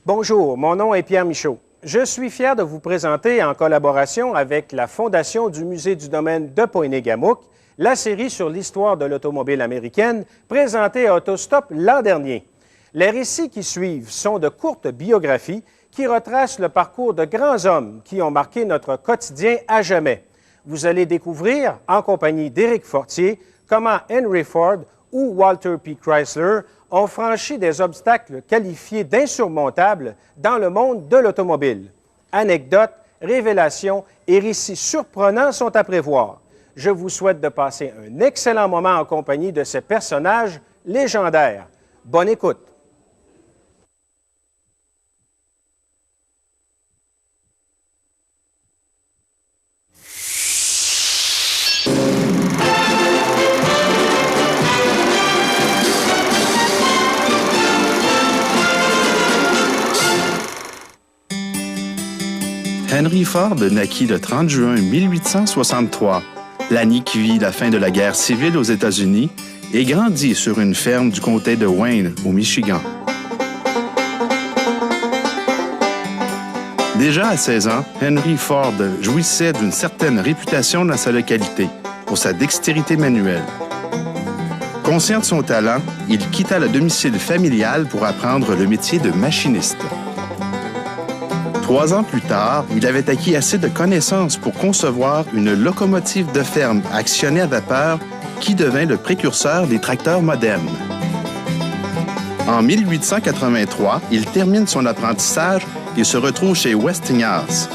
Bonjour, mon nom est Pierre Michaud. Je suis fier de vous présenter, en collaboration avec la Fondation du Musée du domaine de Pointe-Égamouk, la série sur l'histoire de l'automobile américaine présentée à Autostop l'an dernier. Les récits qui suivent sont de courtes biographies qui retracent le parcours de grands hommes qui ont marqué notre quotidien à jamais. Vous allez découvrir, en compagnie d'Éric Fortier, comment Henry Ford ou Walter P. Chrysler ont franchi des obstacles qualifiés d'insurmontables dans le monde de l'automobile. Anecdotes, révélations et récits surprenants sont à prévoir. Je vous souhaite de passer un excellent moment en compagnie de ces personnages légendaires. Bonne écoute! Henry Ford naquit le 30 juin 1863, l'année qui vit la fin de la guerre civile aux États-Unis, et grandit sur une ferme du comté de Wayne, au Michigan. Déjà à 16 ans, Henry Ford jouissait d'une certaine réputation dans sa localité pour sa dextérité manuelle. Conscient de son talent, il quitta le domicile familial pour apprendre le métier de machiniste. 3 ans plus tard, il avait acquis assez de connaissances pour concevoir une locomotive de ferme actionnée à vapeur qui devint le précurseur des tracteurs modernes. En 1883, il termine son apprentissage et se retrouve chez Westinghouse.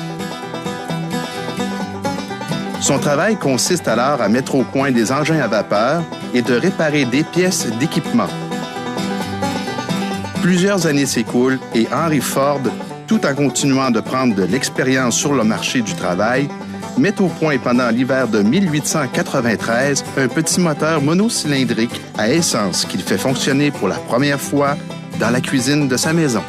Son travail consiste alors à mettre au point des engins à vapeur et de réparer des pièces d'équipement. Plusieurs années s'écoulent et Henry Ford, tout en continuant de prendre de l'expérience sur le marché du travail, met au point pendant l'hiver de 1893 un petit moteur monocylindrique à essence qu'il fait fonctionner pour la première fois dans la cuisine de sa maison.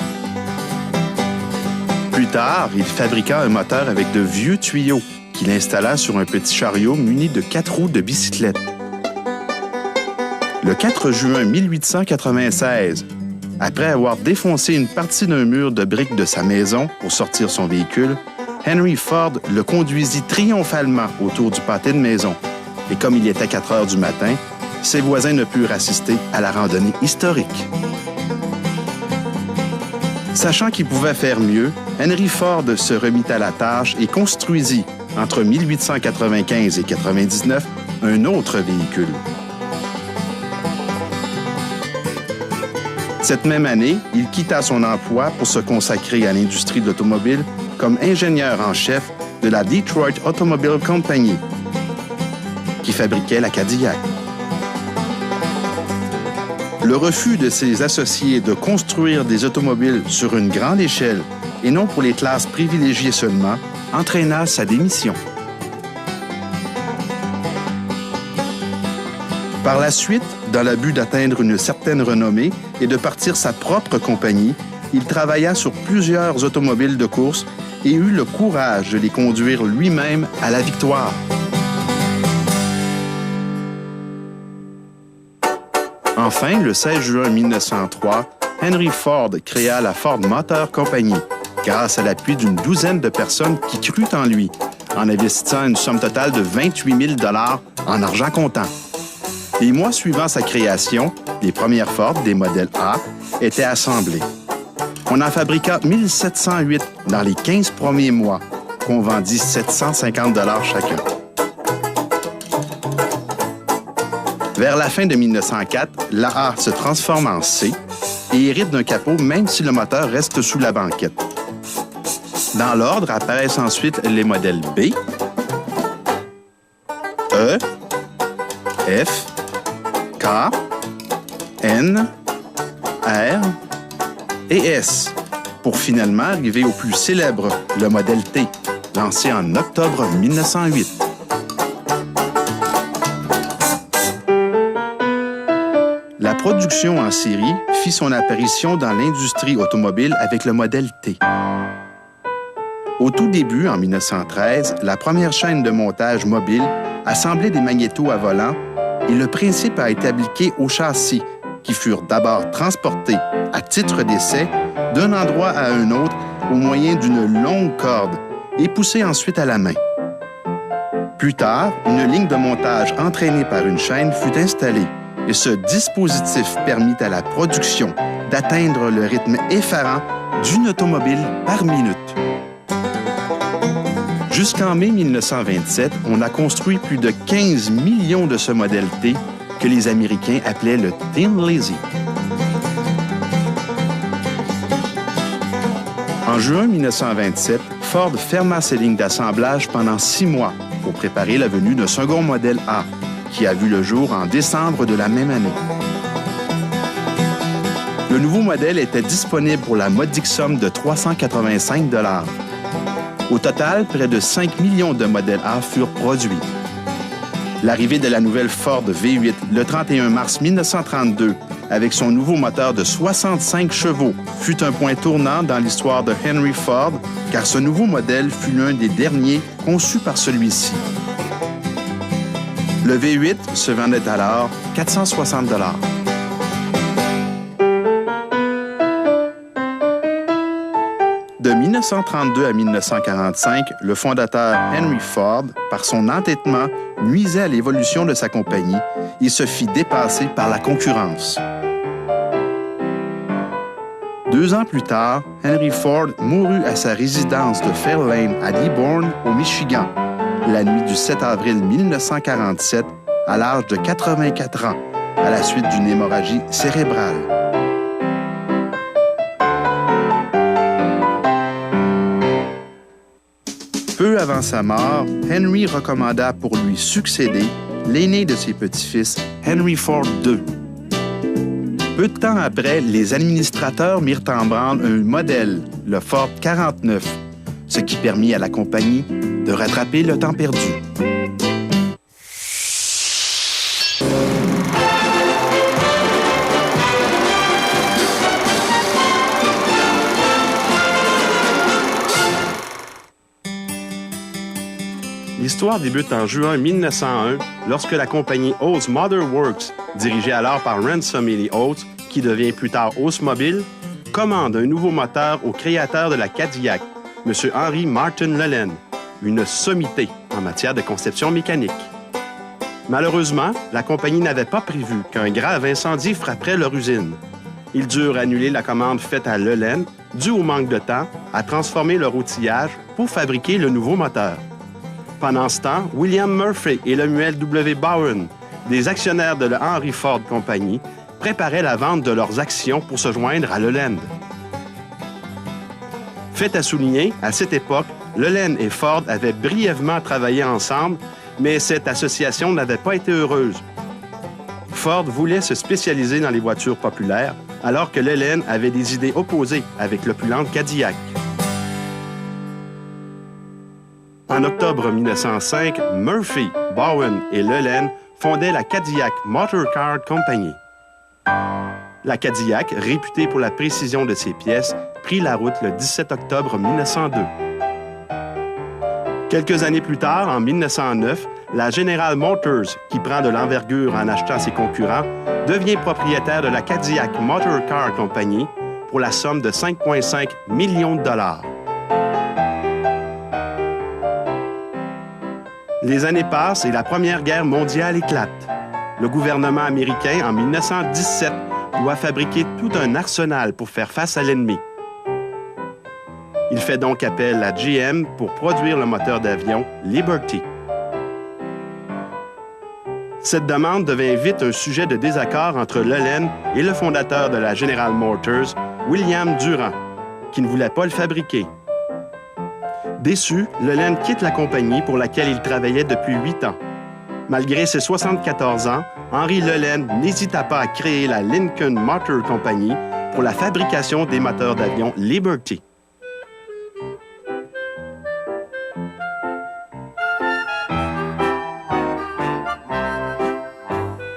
Plus tard, il fabriqua un moteur avec de vieux tuyaux qu'il installa sur un petit chariot muni de 4 roues de bicyclette. Le 4 juin 1896, après avoir défoncé une partie d'un mur de briques de sa maison pour sortir son véhicule, Henry Ford le conduisit triomphalement autour du pâté de maison. Et comme il était 4 heures du matin, ses voisins ne purent assister à la randonnée historique. Sachant qu'il pouvait faire mieux, Henry Ford se remit à la tâche et construisit, entre 1895 et 1899, un autre véhicule. Cette même année, il quitta son emploi pour se consacrer à l'industrie de l'automobile comme ingénieur en chef de la Detroit Automobile Company, qui fabriquait la Cadillac. Le refus de ses associés de construire des automobiles sur une grande échelle et non pour les classes privilégiées seulement entraîna sa démission. Par la suite, dans le but d'atteindre une certaine renommée et de partir sa propre compagnie, il travailla sur plusieurs automobiles de course et eut le courage de les conduire lui-même à la victoire. Enfin, le 16 juin 1903, Henry Ford créa la Ford Motor Company, grâce à l'appui d'une douzaine de personnes qui crurent en lui, en investissant une somme totale de 28 000 $ en argent comptant. Les mois suivant sa création, les premières Ford des modèles A étaient assemblées. On en fabriqua 1708 dans les 15 premiers mois, qu'on vendit 750 $ chacun. Vers la fin de 1904, l'A se transforme en C et hérite d'un capot même si le moteur reste sous la banquette. Dans l'ordre apparaissent ensuite les modèles B, E, F, K, N, R et S, pour finalement arriver au plus célèbre, le modèle T, lancé en octobre 1908. La production en série fit son apparition dans l'industrie automobile avec le modèle T. Au tout début, en 1913, la première chaîne de montage mobile assemblait des magnétos à volant et le principe a été appliqué aux châssis qui furent d'abord transportés à titre d'essai d'un endroit à un autre au moyen d'une longue corde et poussée ensuite à la main. Plus tard, une ligne de montage entraînée par une chaîne fut installée et ce dispositif permit à la production d'atteindre le rythme effarant d'une automobile par minute. Jusqu'en mai 1927, on a construit plus de 15 millions de ce modèle T que les Américains appelaient le Thin Lizzy. En juin 1927, Ford ferma ses lignes d'assemblage pendant 6 mois pour préparer la venue d'un second modèle A, qui a vu le jour en décembre de la même année. Le nouveau modèle était disponible pour la modique somme de 385 $. Au total, près de 5 millions de modèles A furent produits. L'arrivée de la nouvelle Ford V8 le 31 mars 1932, avec son nouveau moteur de 65 chevaux, fut un point tournant dans l'histoire de Henry Ford, car ce nouveau modèle fut l'un des derniers conçus par celui-ci. Le V8 se vendait alors 460 $. De 1932 à 1945, le fondateur Henry Ford, par son entêtement, nuisait à l'évolution de sa compagnie et se fit dépasser par la concurrence. 2 ans plus tard, Henry Ford mourut à sa résidence de Fair Lane à Dearborn, au Michigan, la nuit du 7 avril 1947, à l'âge de 84 ans, à la suite d'une hémorragie cérébrale. Peu avant sa mort, Henry recommanda pour lui succéder l'aîné de ses petits-fils, Henry Ford II. Peu de temps après, les administrateurs mirent en branle un modèle, le Ford 49, ce qui permit à la compagnie de rattraper le temps perdu. L'histoire débute en juin 1901 lorsque la compagnie Olds Motor Works, dirigée alors par Ransom Ely Olds, qui devient plus tard Oldsmobile, commande un nouveau moteur au créateur de la Cadillac, M. Henry Martin Lelland, une sommité en matière de conception mécanique. Malheureusement, la compagnie n'avait pas prévu qu'un grave incendie frapperait leur usine. Ils durent annuler la commande faite à Lelland, due au manque de temps, à transformer leur outillage pour fabriquer le nouveau moteur. Pendant ce temps, William Murphy et Lemuel W. Bowen, des actionnaires de la Henry Ford Company, préparaient la vente de leurs actions pour se joindre à Lelland. Fait à souligner, à cette époque, Lelland et Ford avaient brièvement travaillé ensemble, mais cette association n'avait pas été heureuse. Ford voulait se spécialiser dans les voitures populaires, alors que Lelland avait des idées opposées avec l'opulente Cadillac. En octobre 1905, Murphy, Bowen et Lelland fondaient la Cadillac Motor Car Company. La Cadillac, réputée pour la précision de ses pièces, prit la route le 17 octobre 1902. Quelques années plus tard, en 1909, la General Motors, qui prend de l'envergure en achetant ses concurrents, devient propriétaire de la Cadillac Motor Car Company pour la somme de 5,5 millions de $. Les années passent et la Première Guerre mondiale éclate. Le gouvernement américain, en 1917, doit fabriquer tout un arsenal pour faire face à l'ennemi. Il fait donc appel à GM pour produire le moteur d'avion Liberty. Cette demande devint vite un sujet de désaccord entre Lelland et le fondateur de la General Motors, William Durand, qui ne voulait pas le fabriquer. Déçu, Lelland quitte la compagnie pour laquelle il travaillait depuis 8 ans. Malgré ses 74 ans, Henry Lelland n'hésita pas à créer la Lincoln Motor Company pour la fabrication des moteurs d'avion Liberty.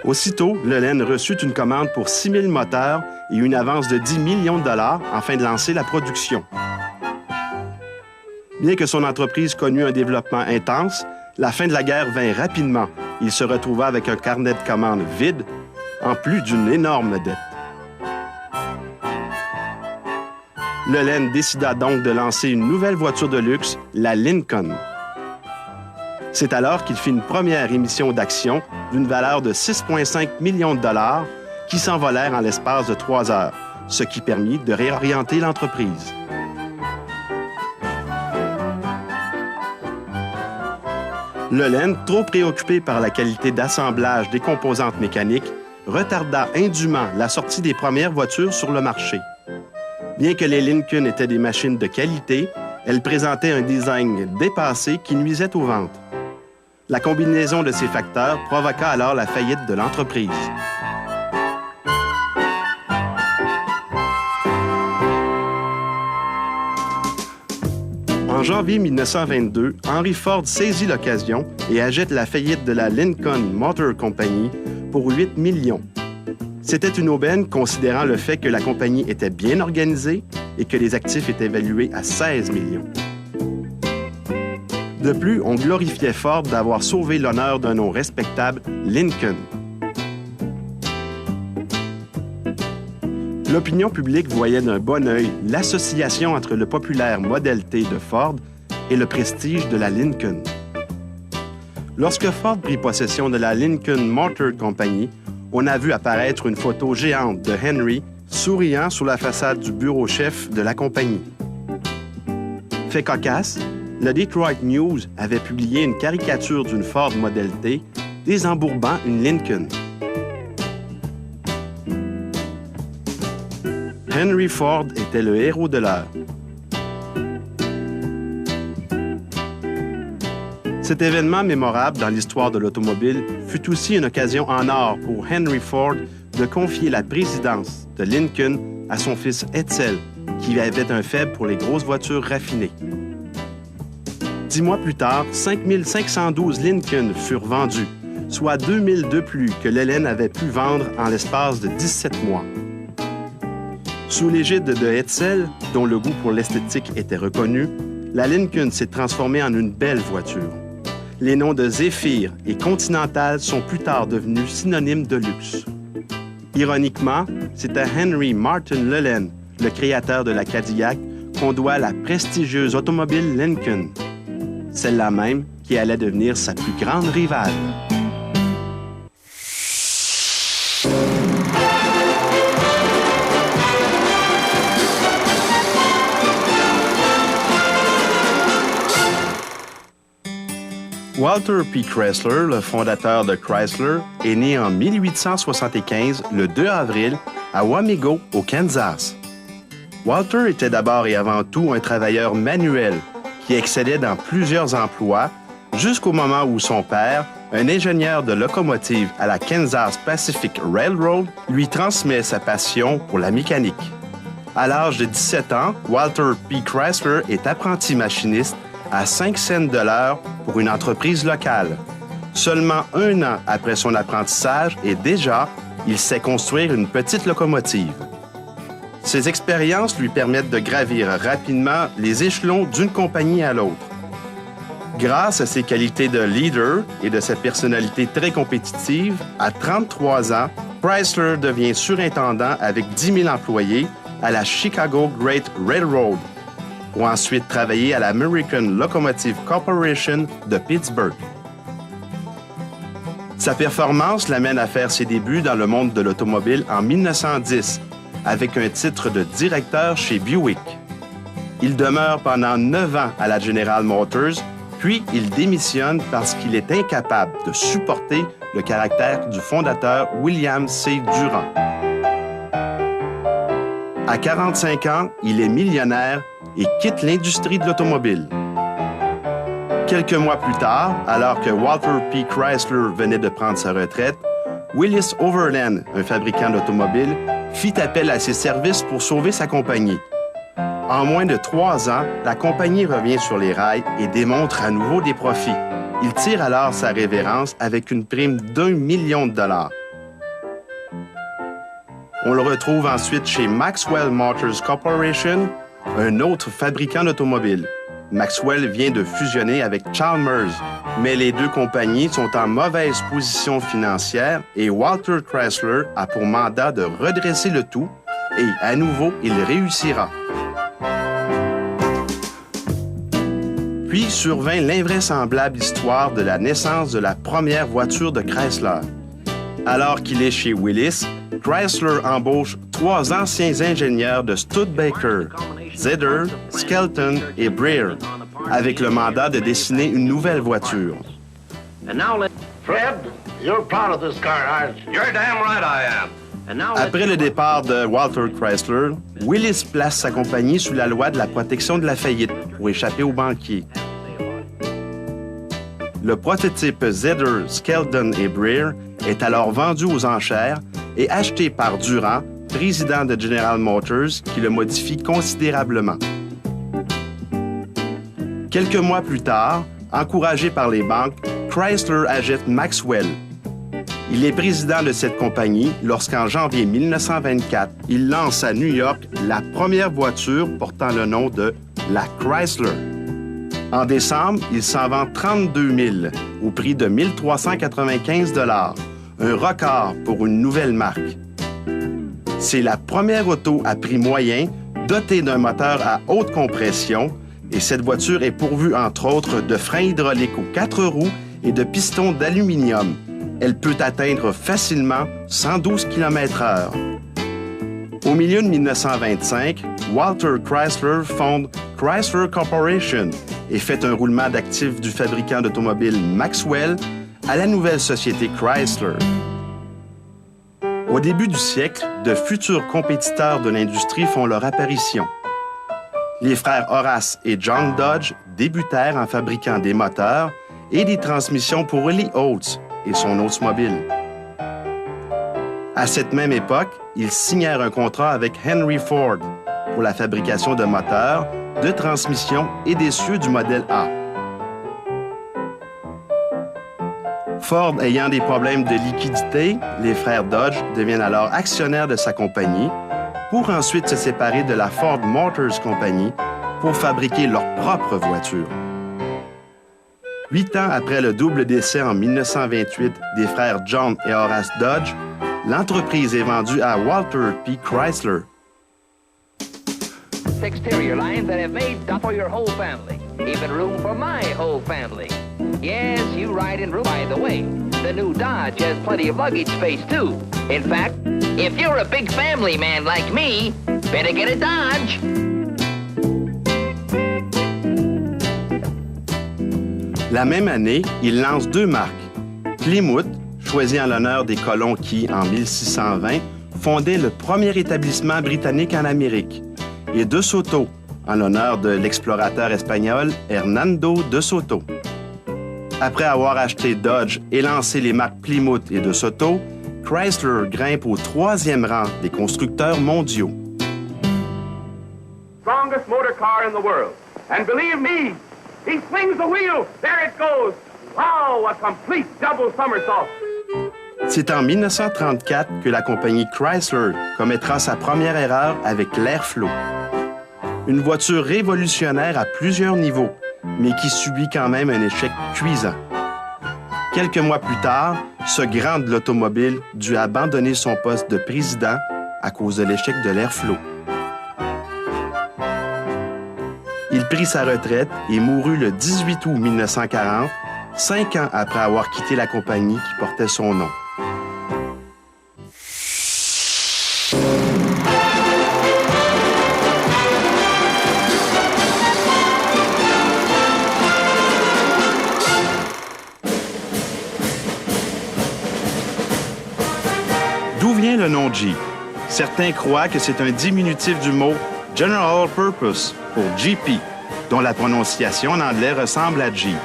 Aussitôt, Lelland reçut une commande pour 6 000 moteurs et une avance de 10 millions de dollars afin de lancer la production. Bien que son entreprise connût un développement intense, la fin de la guerre vint rapidement. Il se retrouva avec un carnet de commandes vide, en plus d'une énorme dette. Lelen décida donc de lancer une nouvelle voiture de luxe, la Lincoln. C'est alors qu'il fit une première émission d'actions d'une valeur de 6,5 millions de dollars qui s'envolèrent en l'espace de 3 heures, ce qui permit de réorienter l'entreprise. Lelen, trop préoccupé par la qualité d'assemblage des composantes mécaniques, retarda indûment la sortie des premières voitures sur le marché. Bien que les Lincoln étaient des machines de qualité, elles présentaient un design dépassé qui nuisait aux ventes. La combinaison de ces facteurs provoqua alors la faillite de l'entreprise. En janvier 1922, Henry Ford saisit l'occasion et achète la faillite de la Lincoln Motor Company pour 8 millions. C'était une aubaine considérant le fait que la compagnie était bien organisée et que les actifs étaient évalués à 16 millions. De plus, on glorifiait Ford d'avoir sauvé l'honneur d'un nom respectable, Lincoln. L'opinion publique voyait d'un bon œil l'association entre le populaire Model T de Ford et le prestige de la Lincoln. Lorsque Ford prit possession de la Lincoln Motor Company, on a vu apparaître une photo géante de Henry souriant sur la façade du bureau-chef de la compagnie. Fait cocasse, le Detroit News avait publié une caricature d'une Ford Model T désembourbant une Lincoln. Henry Ford était le héros de l'heure. Cet événement mémorable dans l'histoire de l'automobile fut aussi une occasion en or pour Henry Ford de confier la présidence de Lincoln à son fils Edsel, qui avait un faible pour les grosses voitures raffinées. 10 mois plus tard, 5512 Lincoln furent vendus, soit 2000 de plus que Lelen avait pu vendre en l'espace de 17 mois. Sous l'égide de Edsel, dont le goût pour l'esthétique était reconnu, la Lincoln s'est transformée en une belle voiture. Les noms de Zephyr et Continental sont plus tard devenus synonymes de luxe. Ironiquement, c'est à Henry Martin Lelen, le créateur de la Cadillac, qu'on doit la prestigieuse automobile Lincoln, celle-là même qui allait devenir sa plus grande rivale. Walter P. Chrysler, le fondateur de Chrysler, est né en 1875, le 2 avril, à Wamego, au Kansas. Walter était d'abord et avant tout un travailleur manuel qui excellait dans plusieurs emplois jusqu'au moment où son père, un ingénieur de locomotive à la Kansas Pacific Railroad, lui transmet sa passion pour la mécanique. À l'âge de 17 ans, Walter P. Chrysler est apprenti machiniste à 5 cents de l'heure pour une entreprise locale. Seulement 1 an après son apprentissage et déjà, il sait construire une petite locomotive. Ces expériences lui permettent de gravir rapidement les échelons d'une compagnie à l'autre. Grâce à ses qualités de leader et de sa personnalité très compétitive, à 33 ans, Chrysler devient surintendant avec 10 000 employés à la Chicago Great Railroad, pour ensuite travailler à l'American Locomotive Corporation de Pittsburgh. Sa performance l'amène à faire ses débuts dans le monde de l'automobile en 1910, avec un titre de directeur chez Buick. Il demeure pendant 9 ans à la General Motors, puis il démissionne parce qu'il est incapable de supporter le caractère du fondateur William C. Durand. À 45 ans, il est millionnaire et quitte l'industrie de l'automobile. Quelques mois plus tard, alors que Walter P. Chrysler venait de prendre sa retraite, Willis Overland, un fabricant d'automobiles, fit appel à ses services pour sauver sa compagnie. En moins de 3 ans, la compagnie revient sur les rails et démontre à nouveau des profits. Il tire alors sa révérence avec une prime d'1 million de dollars. On le retrouve ensuite chez Maxwell Motors Corporation, un autre fabricant d'automobiles. Maxwell vient de fusionner avec Chalmers, mais les deux compagnies sont en mauvaise position financière et Walter Chrysler a pour mandat de redresser le tout et, à nouveau, il réussira. Puis survint l'invraisemblable histoire de la naissance de la première voiture de Chrysler. Alors qu'il est chez Willis, Chrysler embauche 3 anciens ingénieurs de Studebaker, Zeder, Skelton et Breer, avec le mandat de dessiner une nouvelle voiture. Fred, you're proud of this car, aren't you? You're damn right I am. Après le départ de Walter Chrysler, Willis place sa compagnie sous la loi de la protection de la faillite pour échapper aux banquiers. Le prototype Zeder, Skelton et Breer est alors vendu aux enchères et acheté par Durand, président de General Motors, qui le modifie considérablement. Quelques mois plus tard, encouragé par les banques, Chrysler achète Maxwell. Il est président de cette compagnie lorsqu'en janvier 1924, il lance à New York la première voiture portant le nom de la Chrysler. En décembre, il s'en vend 32 000 au prix de 1 395 $, un record pour une nouvelle marque. C'est la première auto à prix moyen dotée d'un moteur à haute compression et cette voiture est pourvue entre autres de freins hydrauliques aux 4 roues et de pistons d'aluminium. Elle peut atteindre facilement 112 km/h. Au milieu de 1925, Walter Chrysler fonde Chrysler Corporation et fait un roulement d'actifs du fabricant d'automobiles Maxwell à la nouvelle société Chrysler. Au début du siècle, de futurs compétiteurs de l'industrie font leur apparition. Les frères Horace et John Dodge débutèrent en fabriquant des moteurs et des transmissions pour Lee Holtz et son Oldsmobile. À cette même époque, ils signèrent un contrat avec Henry Ford pour la fabrication de moteurs, de transmissions et d'essieux du modèle A. Ford ayant des problèmes de liquidité, les frères Dodge deviennent alors actionnaires de sa compagnie pour ensuite se séparer de la Ford Motors Company pour fabriquer leur propre voiture. 8 ans après le double décès en 1928 des frères John et Horace Dodge, l'entreprise est vendue à Walter P. Chrysler. Exterior lines that have made stuff for your whole family, even room for my whole family. Yes, you ride in room. By the way, the new Dodge has plenty of luggage space too. In fact, if you're a big family man like me, better get a Dodge. La même année, il lance 2 marques. Plymouth, choisi en l'honneur des colons qui, en 1620, fondaient le premier établissement britannique en Amérique, et De Soto, en l'honneur de l'explorateur espagnol Hernando de Soto. Après avoir acheté Dodge et lancé les marques Plymouth et De Soto, Chrysler grimpe au 3e rang des constructeurs mondiaux. Strongest motor car in the world. And believe me, he swings the wheel. There it goes. Wow, a complete double somersault. C'est en 1934 que la compagnie Chrysler commettra sa première erreur avec l'Airflow. Une voiture révolutionnaire à plusieurs niveaux, mais qui subit quand même un échec cuisant. Quelques mois plus tard, ce grand de l'automobile dut abandonner son poste de président à cause de l'échec de l'Airflow. Il prit sa retraite et mourut le 18 août 1940, 5 ans après avoir quitté la compagnie qui portait son nom. D'où vient le nom Jeep? Certains croient que c'est un diminutif du mot General Purpose pour GP, dont la prononciation en anglais ressemble à Jeep.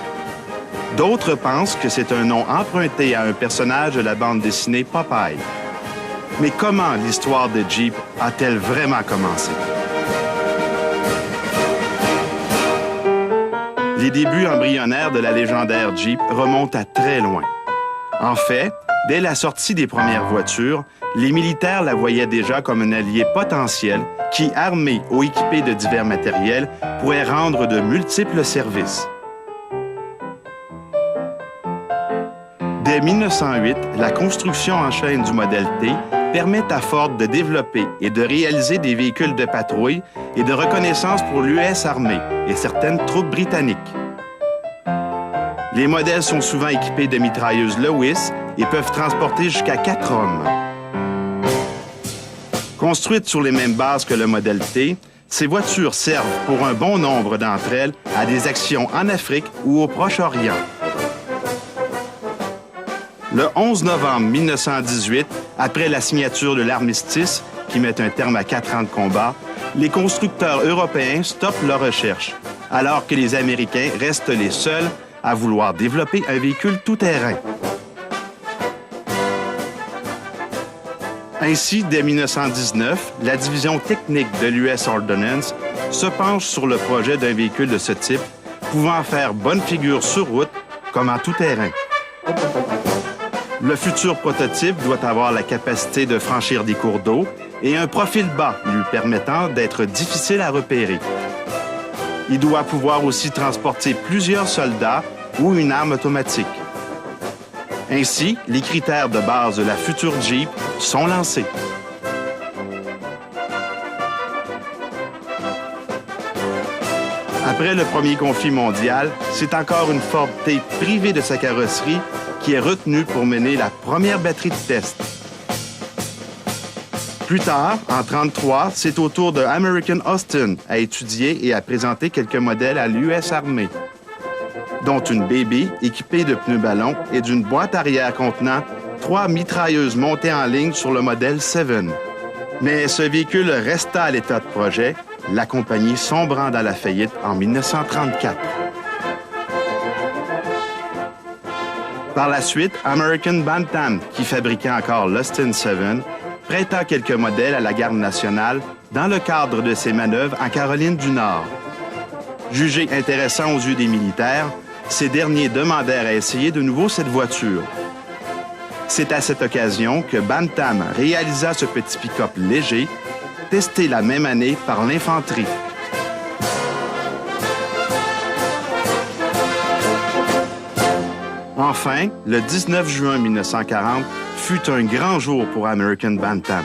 D'autres pensent que c'est un nom emprunté à un personnage de la bande dessinée Popeye. Mais comment l'histoire de Jeep a-t-elle vraiment commencé? Les débuts embryonnaires de la légendaire Jeep remontent à très loin. En fait, dès la sortie des premières voitures, les militaires la voyaient déjà comme un allié potentiel qui, armé ou équipé de divers matériels, pourrait rendre de multiples services. Dès 1908, la construction en chaîne du modèle T permet à Ford de développer et de réaliser des véhicules de patrouille et de reconnaissance pour l'US Armée et certaines troupes britanniques. Les modèles sont souvent équipés de mitrailleuses Lewis et peuvent transporter jusqu'à 4 hommes. Construites sur les mêmes bases que le modèle T, ces voitures servent pour un bon nombre d'entre elles à des actions en Afrique ou au Proche-Orient. Le 11 novembre 1918, après la signature de l'armistice, qui met un terme à 4 ans de combat, les constructeurs européens stoppent leurs recherches, alors que les Américains restent les seuls à vouloir développer un véhicule tout-terrain. Ainsi, dès 1919, la division technique de l'US Ordnance se penche sur le projet d'un véhicule de ce type, pouvant faire bonne figure sur route comme en tout-terrain. Le futur prototype doit avoir la capacité de franchir des cours d'eau et un profil bas lui permettant d'être difficile à repérer. Il doit pouvoir aussi transporter plusieurs soldats ou une arme automatique. Ainsi, les critères de base de la future Jeep sont lancés. Après le premier conflit mondial, c'est encore une Ford T privée de sa carrosserie qui est retenue pour mener la première batterie de test. Plus tard, en 1933, c'est au tour de American Austin à étudier et à présenter quelques modèles à l'US Army, dont une Baby équipée de pneus ballons et d'une boîte arrière contenant 3 mitrailleuses montées en ligne sur le modèle 7. Mais ce véhicule resta à l'état de projet, la compagnie sombrant dans la faillite en 1934. Par la suite, American Bantam, qui fabriquait encore l'Austin 7, prêta quelques modèles à la Garde nationale dans le cadre de ses manœuvres en Caroline du Nord. Jugés intéressants aux yeux des militaires, ces derniers demandèrent à essayer de nouveau cette voiture. C'est à cette occasion que Bantam réalisa ce petit pick-up léger, testé la même année par l'infanterie. Enfin, le 19 juin 1940 fut un grand jour pour American Bantam.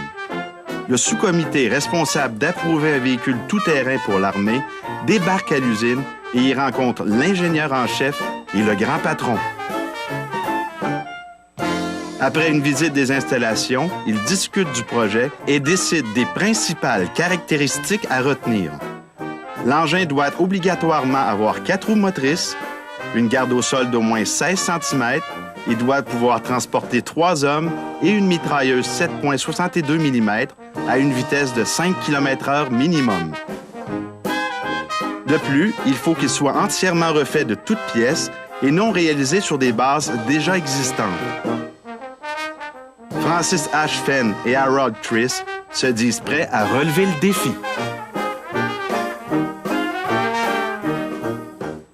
Le sous-comité responsable d'approuver un véhicule tout-terrain pour l'armée débarque à l'usine et y rencontre l'ingénieur en chef et le grand patron. Après une visite des installations, ils discutent du projet et décident des principales caractéristiques à retenir. L'engin doit obligatoirement avoir 4 roues motrices, une garde au sol d'au moins 16 cm, il doit pouvoir transporter 3 hommes et une mitrailleuse 7,62 mm à une vitesse de 5 km/h minimum. De plus, il faut qu'il soit entièrement refait de toutes pièces et non réalisé sur des bases déjà existantes. Francis H. Fenn et Harold Triss se disent prêts à relever le défi.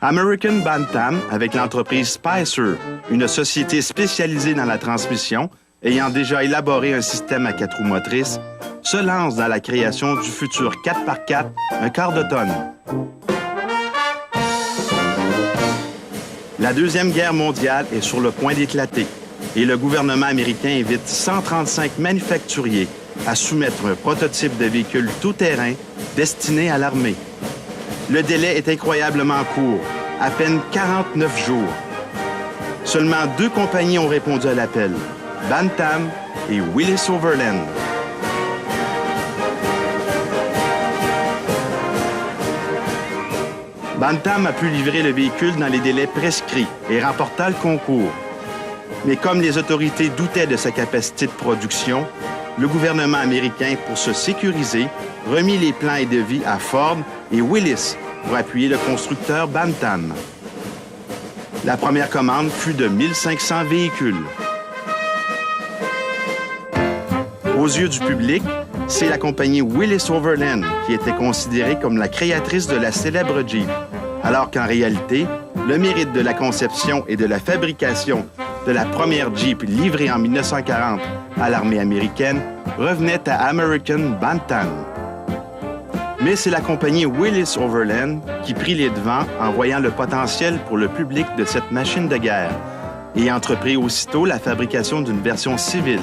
American Bantam, avec l'entreprise Spicer, une société spécialisée dans la transmission, ayant déjà élaboré un système à 4 roues motrices, se lance dans la création du futur 4x4, un quart de tonne. La Deuxième Guerre mondiale est sur le point d'éclater et le gouvernement américain invite 135 manufacturiers à soumettre un prototype de véhicule tout-terrain destiné à l'armée. Le délai est incroyablement court, à peine 49 jours. Seulement 2 compagnies ont répondu à l'appel, Bantam et Willys-Overland. Bantam a pu livrer le véhicule dans les délais prescrits et remporta le concours. Mais comme les autorités doutaient de sa capacité de production, le gouvernement américain, pour se sécuriser, remit les plans et devis à Ford et Willys pour appuyer le constructeur Bantam. La première commande fut de 1500 véhicules. Aux yeux du public, c'est la compagnie Willys-Overland qui était considérée comme la créatrice de la célèbre Jeep, alors qu'en réalité, le mérite de la conception et de la fabrication de la première Jeep livrée en 1940 à l'armée américaine revenait à American Bantam. Mais c'est la compagnie Willys-Overland qui prit les devants en voyant le potentiel pour le public de cette machine de guerre et entreprit aussitôt la fabrication d'une version civile,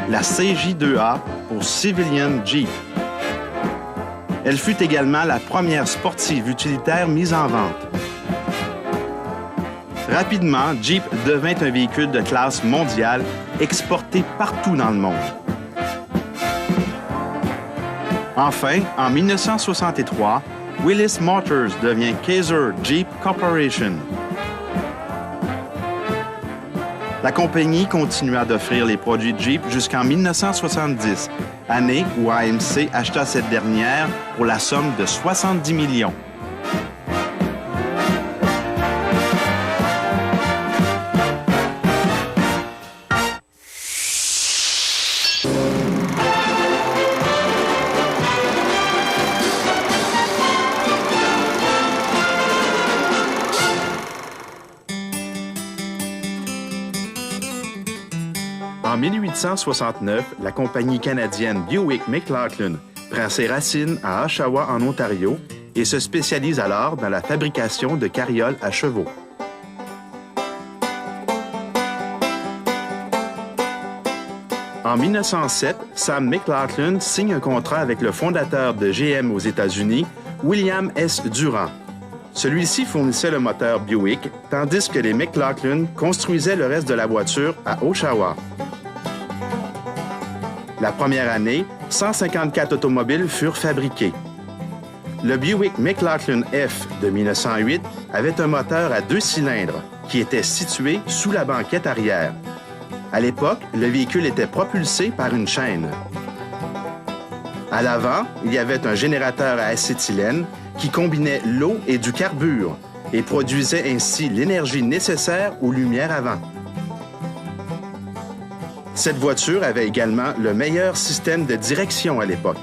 la CJ2A pour Civilian Jeep. Elle fut également la première sportive utilitaire mise en vente. Rapidement, Jeep devint un véhicule de classe mondiale exporté partout dans le monde. Enfin, en 1963, Willis Motors devient Kaiser Jeep Corporation. La compagnie continua d'offrir les produits Jeep jusqu'en 1970, année où AMC acheta cette dernière pour la somme de 70 millions. En 1869, la compagnie canadienne Buick McLaughlin prend ses racines à Oshawa, en Ontario, et se spécialise alors dans la fabrication de carrioles à chevaux. En 1907, Sam McLaughlin signe un contrat avec le fondateur de GM aux États-Unis, William S. Durand. Celui-ci fournissait le moteur Buick, tandis que les McLaughlin construisaient le reste de la voiture à Oshawa. La première année, 154 automobiles furent fabriquées. Le Buick McLaughlin F de 1908 avait un moteur à 2 cylindres qui était situé sous la banquette arrière. À l'époque, le véhicule était propulsé par une chaîne. À l'avant, il y avait un générateur à acétylène qui combinait l'eau et du carbure et produisait ainsi l'énergie nécessaire aux lumières avant. Cette voiture avait également le meilleur système de direction à l'époque.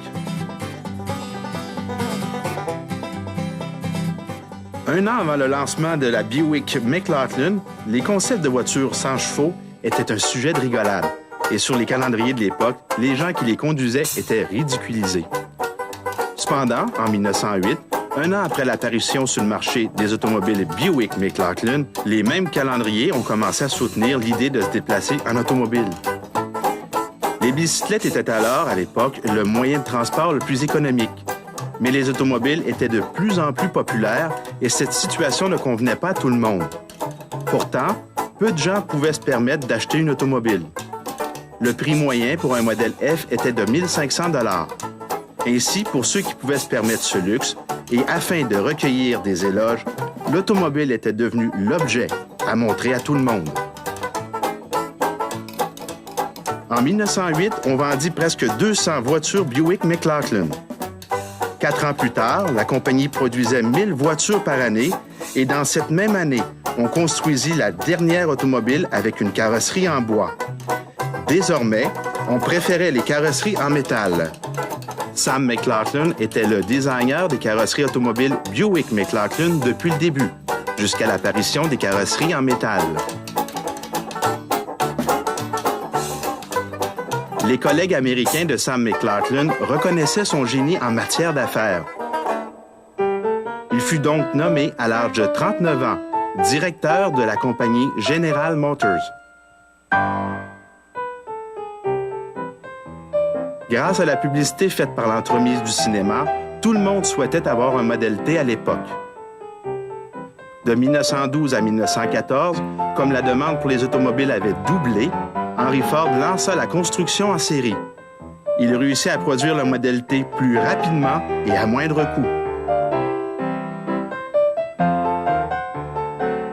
Un an avant le lancement de la Buick McLaughlin, les concepts de voitures sans chevaux étaient un sujet de rigolade. Et sur les calendriers de l'époque, les gens qui les conduisaient étaient ridiculisés. Cependant, en 1908, un an après l'apparition sur le marché des automobiles Buick McLaughlin, les mêmes calendriers ont commencé à soutenir l'idée de se déplacer en automobile. Les bicyclettes étaient alors, à l'époque, le moyen de transport le plus économique. Mais les automobiles étaient de plus en plus populaires et cette situation ne convenait pas à tout le monde. Pourtant, peu de gens pouvaient se permettre d'acheter une automobile. Le prix moyen pour un modèle F était de 1 500 $. Ainsi, pour ceux qui pouvaient se permettre ce luxe, et afin de recueillir des éloges, l'automobile était devenue l'objet à montrer à tout le monde. En 1908, on vendit presque 200 voitures Buick McLaughlin. 4 ans plus tard, la compagnie produisait 1000 voitures par année et dans cette même année, on construisit la dernière automobile avec une carrosserie en bois. Désormais, on préférait les carrosseries en métal. Sam McLaughlin était le designer des carrosseries automobiles Buick McLaughlin depuis le début, jusqu'à l'apparition des carrosseries en métal. Les collègues américains de Sam McLaughlin reconnaissaient son génie en matière d'affaires. Il fut donc nommé à l'âge de 39 ans directeur de la compagnie General Motors. Grâce à la publicité faite par l'entremise du cinéma, tout le monde souhaitait avoir un modèle T à l'époque. De 1912 à 1914, comme la demande pour les automobiles avait doublé, Henry Ford lança la construction en série. Il réussit à produire le modèle T plus rapidement et à moindre coût.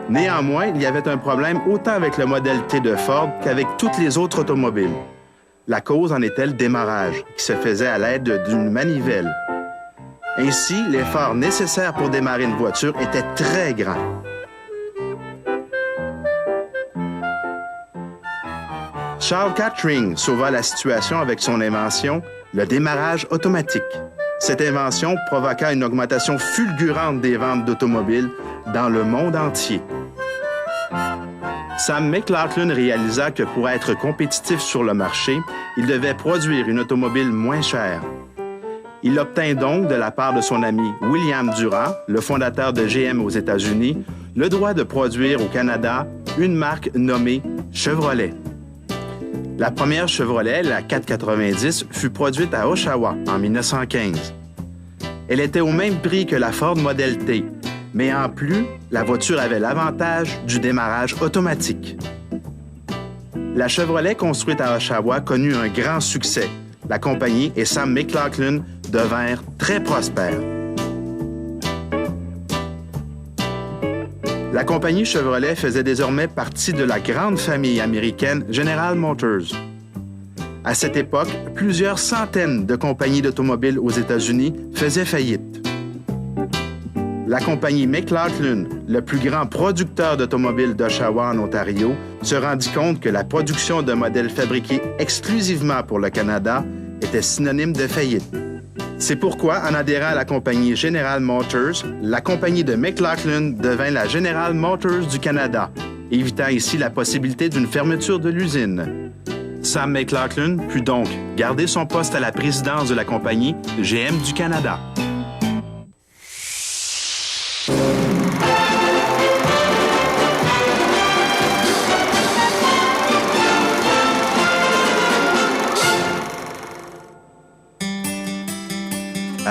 Néanmoins, il y avait un problème autant avec le modèle T de Ford qu'avec toutes les autres automobiles. La cause en était le démarrage, qui se faisait à l'aide d'une manivelle. Ainsi, l'effort nécessaire pour démarrer une voiture était très grand. Charles Kettering sauva la situation avec son invention, le démarrage automatique. Cette invention provoqua une augmentation fulgurante des ventes d'automobiles dans le monde entier. Sam McLaughlin réalisa que pour être compétitif sur le marché, il devait produire une automobile moins chère. Il obtint donc de la part de son ami William Durand, le fondateur de GM aux États-Unis, le droit de produire au Canada une marque nommée Chevrolet. La première Chevrolet, la 490, fut produite à Oshawa en 1915. Elle était au même prix que la Ford Model T, Mais en plus, la voiture avait l'avantage du démarrage automatique. La Chevrolet construite à Oshawa connut un grand succès. La compagnie et Sam McLaughlin devinrent très prospères. La compagnie Chevrolet faisait désormais partie de la grande famille américaine General Motors. À cette époque, plusieurs centaines de compagnies d'automobiles aux États-Unis faisaient faillite. La compagnie McLaughlin, le plus grand producteur d'automobiles d'Oshawa en Ontario, se rendit compte que la production de modèles fabriqués exclusivement pour le Canada était synonyme de faillite. C'est pourquoi, en adhérant à la compagnie General Motors, la compagnie de McLaughlin devint la General Motors du Canada, évitant ici la possibilité d'une fermeture de l'usine. Sam McLaughlin put donc garder son poste à la présidence de la compagnie GM du Canada.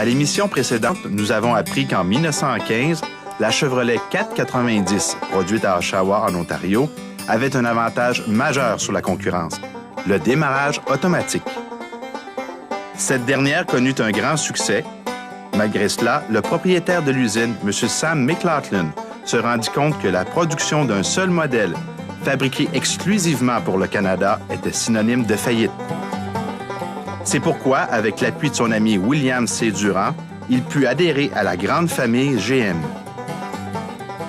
À l'émission précédente, nous avons appris qu'en 1915, la Chevrolet 490, produite à Oshawa, en Ontario, avait un avantage majeur sur la concurrence, le démarrage automatique. Cette dernière connut un grand succès. Malgré cela, le propriétaire de l'usine, M. Sam McLaughlin, se rendit compte que la production d'un seul modèle, fabriqué exclusivement pour le Canada, était synonyme de faillite. C'est pourquoi, avec l'appui de son ami William C. Durand, il put adhérer à la grande famille GM.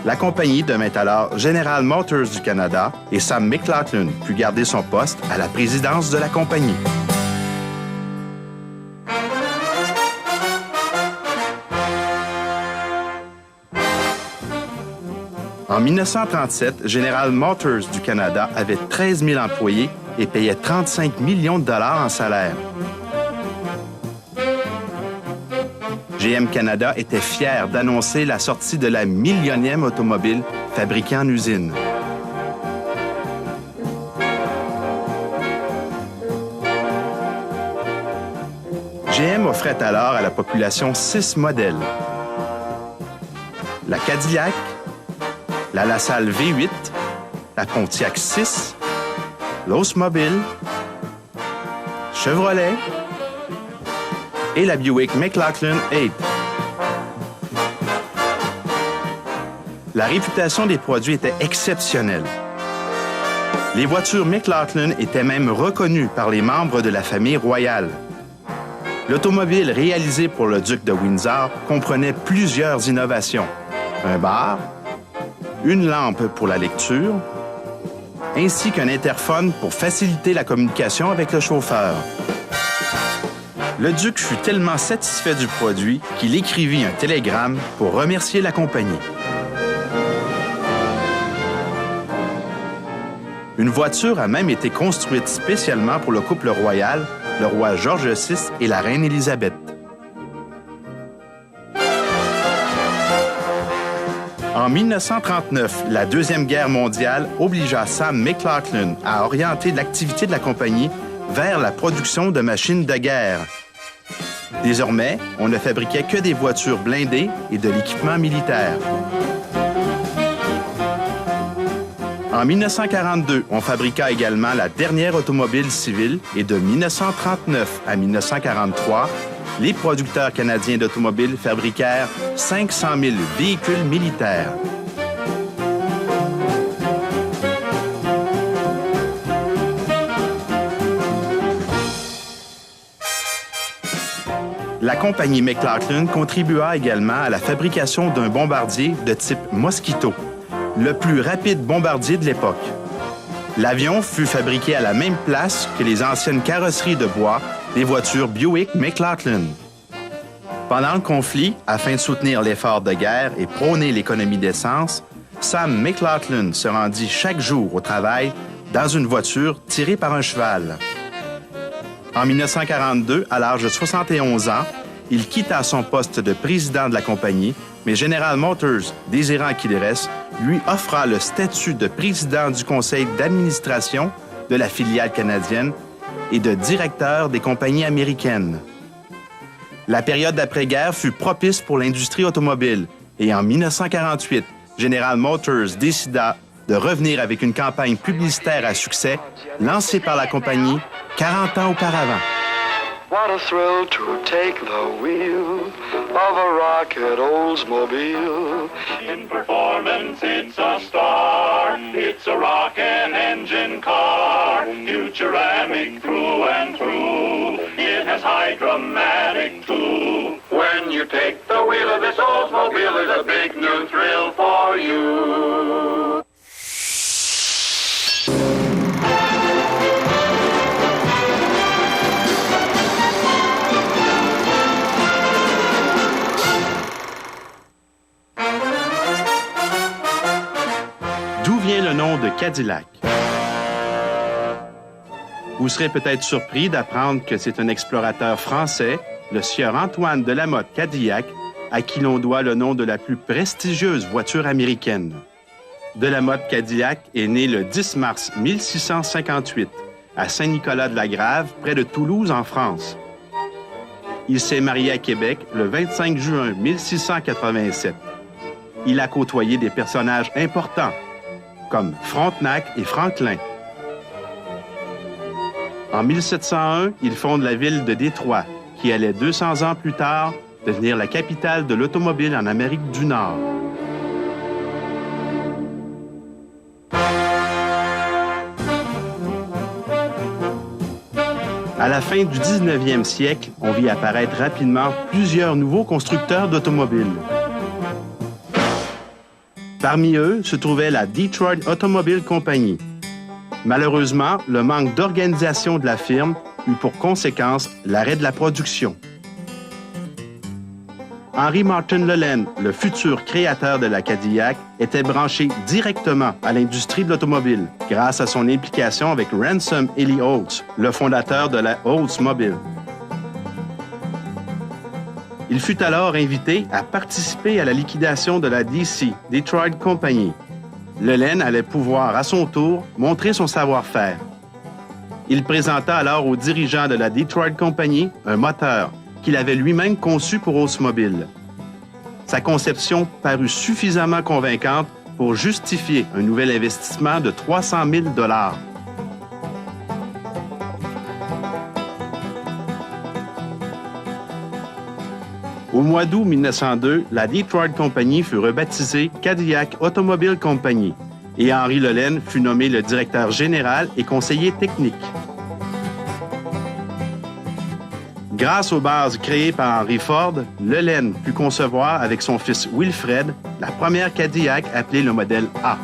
La compagnie devint alors General Motors du Canada et Sam McLaughlin put garder son poste à la présidence de la compagnie. En 1937, General Motors du Canada avait 13 000 employés et payait 35 millions de dollars en salaire. GM Canada était fier d'annoncer la sortie de la millionième automobile fabriquée en usine. GM offrait alors à la population 6 modèles. La Cadillac, la LaSalle V8, la Pontiac 6, l'Oldsmobile, Chevrolet et la Buick McLaughlin 8. La réputation des produits était exceptionnelle. Les voitures McLaughlin étaient même reconnues par les membres de la famille royale. L'automobile réalisée pour le duc de Windsor comprenait plusieurs innovations. Un bar, une lampe pour la lecture, ainsi qu'un interphone pour faciliter la communication avec le chauffeur. Le duc fut tellement satisfait du produit qu'il écrivit un télégramme pour remercier la compagnie. Une voiture a même été construite spécialement pour le couple royal, le roi George VI et la reine Élisabeth. En 1939, la Deuxième Guerre mondiale obligea Sam McLaughlin à orienter l'activité de la compagnie vers la production de machines de guerre. Désormais, on ne fabriquait que des voitures blindées et de l'équipement militaire. En 1942, on fabriqua également la dernière automobile civile et de 1939 à 1943, les producteurs canadiens d'automobiles fabriquèrent 500 000 véhicules militaires. La compagnie McLaughlin contribua également à la fabrication d'un bombardier de type Mosquito, le plus rapide bombardier de l'époque. L'avion fut fabriqué à la même place que les anciennes carrosseries de bois des voitures Buick McLaughlin. Pendant le conflit, afin de soutenir l'effort de guerre et prôner l'économie d'essence, Sam McLaughlin se rendit chaque jour au travail dans une voiture tirée par un cheval. En 1942, à l'âge de 71 ans, il quitta son poste de président de la compagnie, mais General Motors, désirant qu'il reste, lui offra le statut de président du conseil d'administration de la filiale canadienne et de directeur des compagnies américaines. La période d'après-guerre fut propice pour l'industrie automobile, Et en 1948, General Motors décida de revenir avec une campagne publicitaire à succès lancée par la compagnie 40 ans auparavant. What a thrill to take the wheel of a rocket Oldsmobile. In performance, it's a star. It's a rocket engine car. Futuramic through and through. It has high dramatic too. When you take the wheel of this Oldsmobile, there's a big new thrill for you. D'où vient le nom de Cadillac? Vous serez peut-être surpris d'apprendre que c'est un explorateur français, le sieur Antoine de la Motte Cadillac, à qui l'on doit le nom de la plus prestigieuse voiture américaine. De la Motte Cadillac est né le 10 mars 1658 à Saint-Nicolas-de-la-Grave, près de Toulouse, en France. Il s'est marié à Québec le 25 juin 1687. Il a côtoyé des personnages importants, comme Frontenac et Franklin. En 1701, il fonde la ville de Détroit, qui allait 200 ans plus tard devenir la capitale de l'automobile en Amérique du Nord. À la fin du 19e siècle, on vit apparaître rapidement plusieurs nouveaux constructeurs d'automobiles. Parmi eux se trouvait la Detroit Automobile Company. Malheureusement, le manque d'organisation de la firme eut pour conséquence l'arrêt de la production. Henry Martin Lelen, le futur créateur de la Cadillac, était branché directement à l'industrie de l'automobile grâce à son implication avec Ransom Ely Olds, le fondateur de la Oldsmobile. Il fut alors invité à participer à la liquidation de la DC, Detroit Company. Lelen allait pouvoir, à son tour, montrer son savoir-faire. Il présenta alors aux dirigeants de la Detroit Company un moteur qu'il avait lui-même conçu pour Oldsmobile. Sa conception parut suffisamment convaincante pour justifier un nouvel investissement de 300 000 $. Au mois d'août 1902, la Detroit Company fut rebaptisée Cadillac Automobile Company et Henry Lelen fut nommé le directeur général et conseiller technique. Grâce aux bases créées par Henry Ford, Lelen put concevoir avec son fils Wilfred la première Cadillac appelée le modèle A.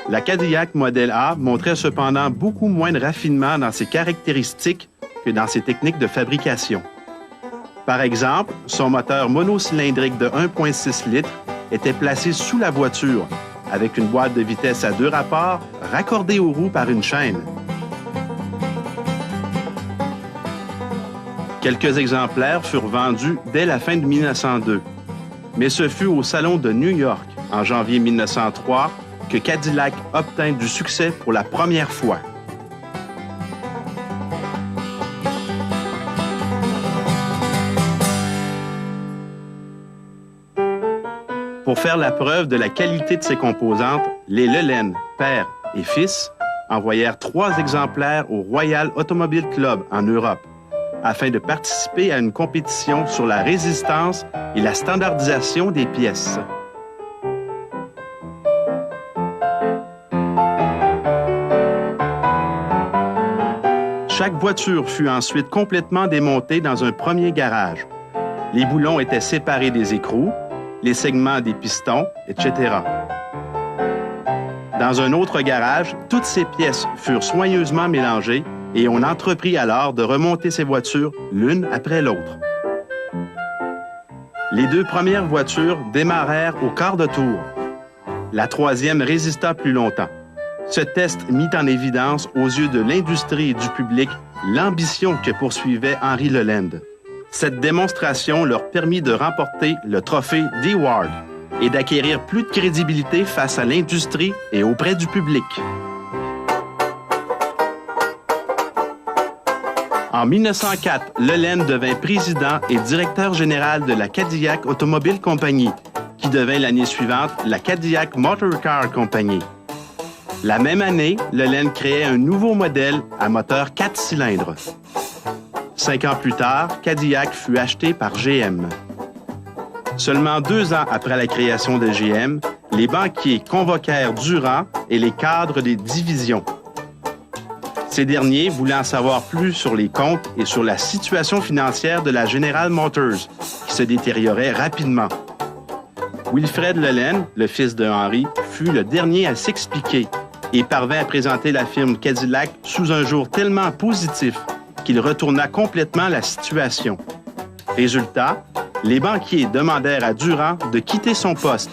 La Cadillac modèle A montrait cependant beaucoup moins de raffinement dans ses caractéristiques que dans ses techniques de fabrication. Par exemple, son moteur monocylindrique de 1,6 litres était placé sous la voiture, avec une boîte de vitesse à 2 rapports raccordée aux roues par une chaîne. Quelques exemplaires furent vendus dès la fin de 1902, mais ce fut au Salon de New York, en janvier 1903, que Cadillac obtint du succès pour la première fois. Pour faire la preuve de la qualité de ses composantes, les Lelen, père et fils, envoyèrent 3 exemplaires au Royal Automobile Club en Europe, afin de participer à une compétition sur la résistance et la standardisation des pièces. Chaque voiture fut ensuite complètement démontée dans un premier garage. Les boulons étaient séparés des écrous, les segments des pistons, etc. Dans un autre garage, toutes ces pièces furent soigneusement mélangées et on entreprit alors de remonter ces voitures l'une après l'autre. Les 2 premières voitures démarrèrent au quart de tour. La 3e résista plus longtemps. Ce test mit en évidence aux yeux de l'industrie et du public l'ambition que poursuivait Henry Lelen. Cette démonstration leur permit de remporter le trophée Dewar et d'acquérir plus de crédibilité face à l'industrie et auprès du public. En 1904, Lelen devint président et directeur général de la Cadillac Automobile Company, qui devint l'année suivante la Cadillac Motor Car Company. La même année, Lelen créait un nouveau modèle à moteur 4 cylindres. 5 ans plus tard, Cadillac fut acheté par GM. Seulement 2 ans après la création de GM, les banquiers convoquèrent Durand et les cadres des divisions. Ces derniers voulaient en savoir plus sur les comptes et sur la situation financière de la General Motors, qui se détériorait rapidement. Wilfred Lelen, le fils de Henry, fut le dernier à s'expliquer et parvint à présenter la firme Cadillac sous un jour tellement positif qu'il retourna complètement la situation. Résultat, les banquiers demandèrent à Durand de quitter son poste.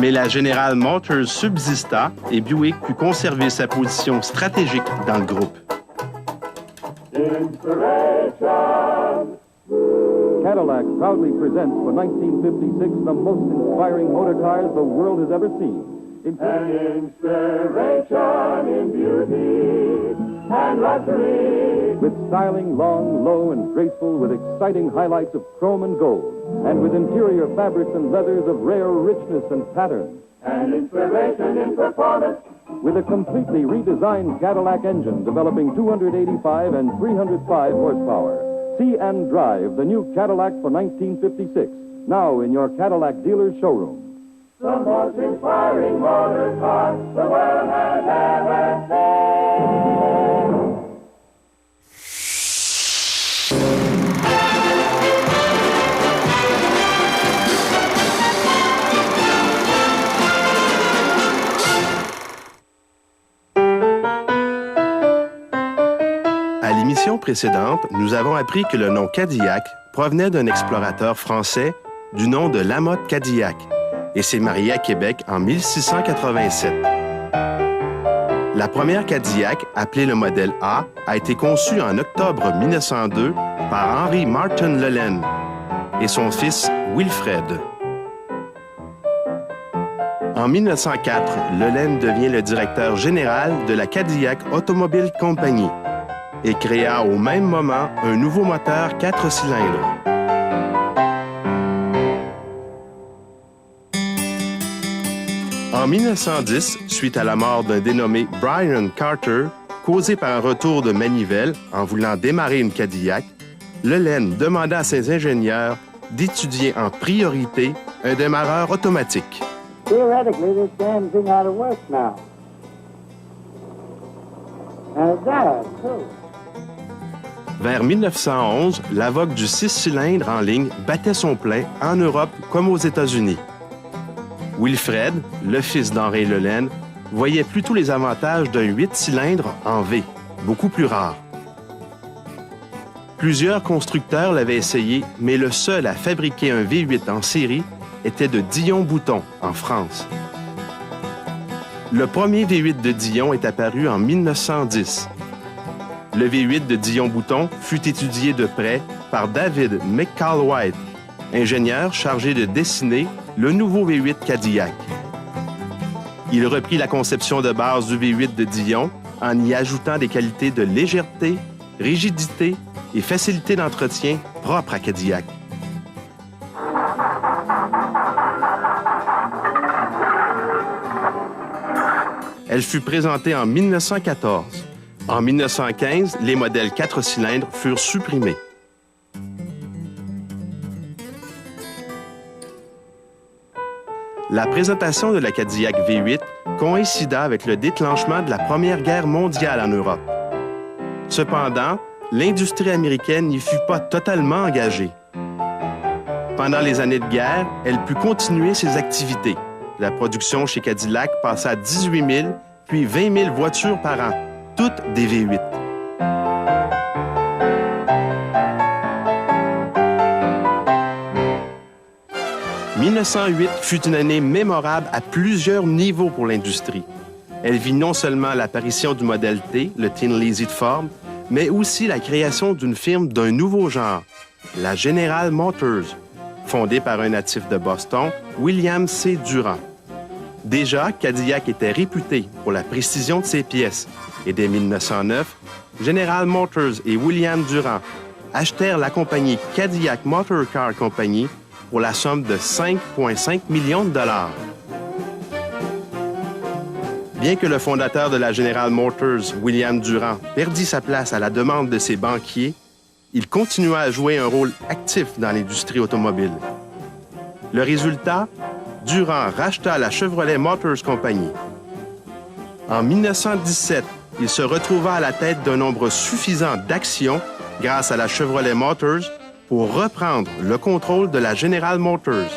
Mais la General Motors subsista et Buick put conserver sa position stratégique dans le groupe. Cadillac proudly presents for 1956 the most inspiring motor cars the world has ever seen. An inspiration in beauty and luxury. With styling long, low, and graceful, with exciting highlights of chrome and gold, and with interior fabrics and leathers of rare richness and pattern. An inspiration in performance. With a completely redesigned Cadillac engine developing 285 and 305 horsepower. See and drive the new Cadillac for 1956, now in your Cadillac dealer's showroom. The most inspiring motor car the world has ever seen. À l'émission précédente, nous avons appris que le nom Cadillac provenait d'un explorateur français du nom de Lamotte Cadillac et s'est marié à Québec en 1687. La première Cadillac, appelée le modèle A, a été conçue en octobre 1902 par Henry Martin Lelen et son fils Wilfred. En 1904, Lelen devient le directeur général de la Cadillac Automobile Company et créa au même moment un nouveau moteur 4 cylindres. En 1910, suite à la mort d'un dénommé Brian Carter, causé par un retour de manivelle en voulant démarrer une Cadillac, Lelen demanda à ses ingénieurs d'étudier en priorité un démarreur automatique. Theoretically, this damn thing ought to work now. And it does, too. Vers 1911, la vogue du 6 cylindres en ligne battait son plein en Europe comme aux États-Unis. Wilfred, le fils d'Henry Lelen, voyait plutôt les avantages d'un 8 cylindres en V, beaucoup plus rare. Plusieurs constructeurs l'avaient essayé, mais le seul à fabriquer un V8 en série était de Dion-Bouton, en France. Le premier V8 de Dion est apparu en 1910. Le V8 de Dion-Bouton fut étudié de près par David McCallwhite, ingénieur chargé de dessiner le nouveau V8 Cadillac. Il reprit la conception de base du V8 de Dion en y ajoutant des qualités de légèreté, rigidité et facilité d'entretien propres à Cadillac. Elle fut présentée en 1914. En 1915, les modèles 4 cylindres furent supprimés. La présentation de la Cadillac V8 coïncida avec le déclenchement de la Première Guerre mondiale en Europe. Cependant, l'industrie américaine n'y fut pas totalement engagée. Pendant les années de guerre, elle put continuer ses activités. La production chez Cadillac passa à 18 000 puis 20 000 voitures par an, toutes des V8. « 1908 fut une année mémorable à plusieurs niveaux pour l'industrie. Elle vit non seulement l'apparition du modèle T, le Tin Lizzie de Ford, mais aussi la création d'une firme d'un nouveau genre, la General Motors, fondée par un natif de Boston, William C. Durand. Déjà, Cadillac était réputé pour la précision de ses pièces Et dès 1909, General Motors et William Durand achetèrent la compagnie Cadillac Motor Car Company pour la somme de 5,5 millions de dollars. Bien que le fondateur de la General Motors, William Durand, perdit sa place à la demande de ses banquiers, il continua à jouer un rôle actif dans l'industrie automobile. Le résultat, Durand racheta la Chevrolet Motors Company. En 1917, il se retrouva à la tête d'un nombre suffisant d'actions grâce à la Chevrolet Motors pour reprendre le contrôle de la General Motors.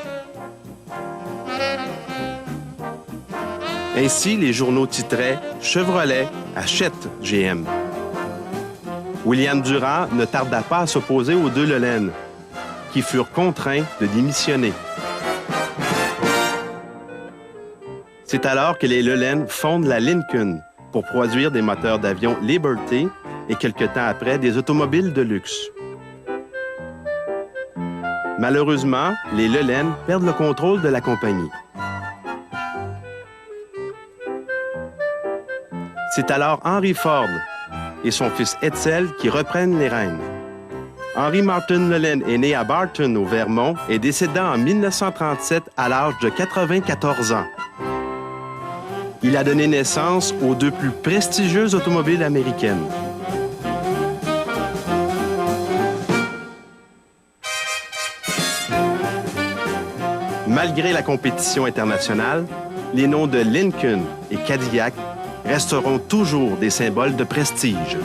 Ainsi, les journaux titraient « Chevrolet achète GM ». William Durand ne tarda pas à s'opposer aux deux Lelen, qui furent contraints de démissionner. C'est alors que les Lelen fondent la Lincoln pour produire des moteurs d'avion Liberty et quelque temps après des automobiles de luxe. Malheureusement, les Lelen perdent le contrôle de la compagnie. C'est alors Henry Ford et son fils Edsel qui reprennent les rênes. Henry Martin Lelen est né à Barton, au Vermont, et décéda en 1937 à l'âge de 94 ans. Il a donné naissance aux deux plus prestigieuses automobiles américaines. Malgré la compétition internationale, les noms de Lincoln et Cadillac resteront toujours des symboles de prestige.